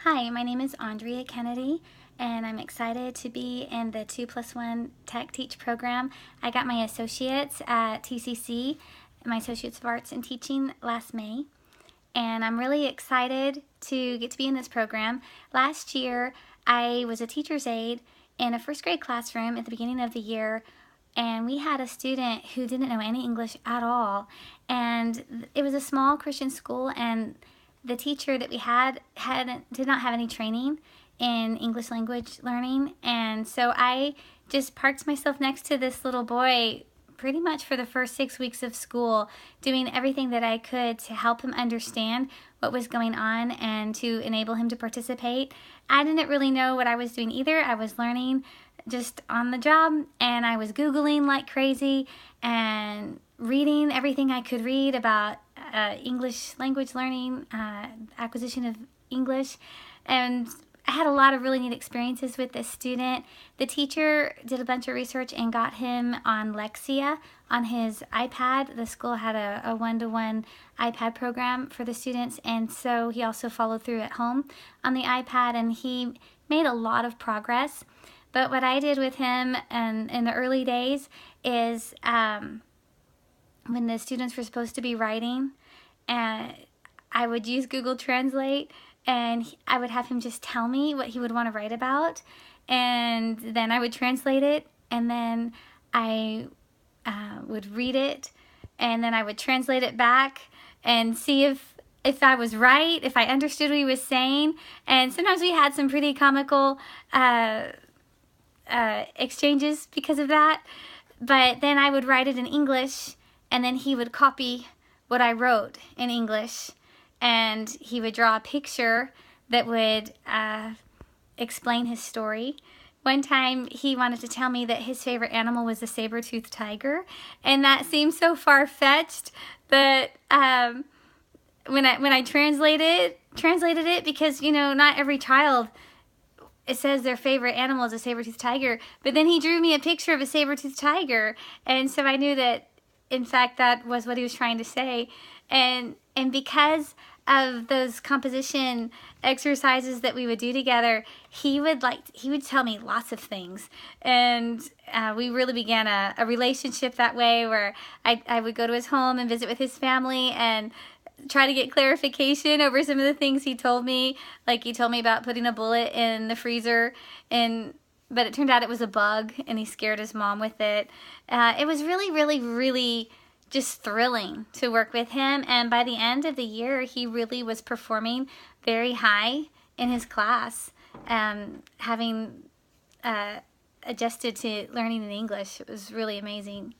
Hi, my name is Andrea Kennedy, and I'm excited to be in the 2+1 Tech Teach program. I got my associates at TCC, my Associates of Arts in Teaching, last May, and I'm really excited to get to be in this program. Last year, I was a teacher's aide in a first grade classroom at the beginning of the year, and we had a student who didn't know any English at all, and it was a small Christian school, and the teacher that we did not have any training in English language learning, and so I just parked myself next to this little boy pretty much for the first 6 weeks of school, doing everything that I could to help him understand what was going on and to enable him to participate. I didn't really know what I was doing either. I was learning just on the job, and I was Googling like crazy and reading everything I could read about English language learning, acquisition of English, and I had a lot of really neat experiences with this student. The teacher did a bunch of research and got him on Lexia on his iPad. The school had a one-to-one iPad program for the students, and so he also followed through at home on the iPad, and he made a lot of progress. But what I did with him in the early days is when the students were supposed to be writing, I would use Google Translate, and I would have him just tell me what he would want to write about, and then I would translate it, and then I would read it, and then I would translate it back and see if I was right, if I understood what he was saying. And sometimes we had some pretty comical exchanges because of that, but then I would write it in English, and then he would copy what I wrote in English, and he would draw a picture that would explain his story. One time he wanted to tell me that his favorite animal was a saber-toothed tiger, and that seemed so far-fetched, but when I translated it, because not every child, it says their favorite animal is a saber-toothed tiger, but then he drew me a picture of a saber-toothed tiger, and so I knew that in fact that was what he was trying to say. And because of those composition exercises that we would do together, he would tell me lots of things, and we really began a relationship that way, where I would go to his home and visit with his family and try to get clarification over some of the things he told me. Like, he told me about putting a bullet in the freezer, but it turned out it was a bug, and he scared his mom with it. It was really, really, really just thrilling to work with him, and by the end of the year, he really was performing very high in his class, having adjusted to learning in English. It was really amazing.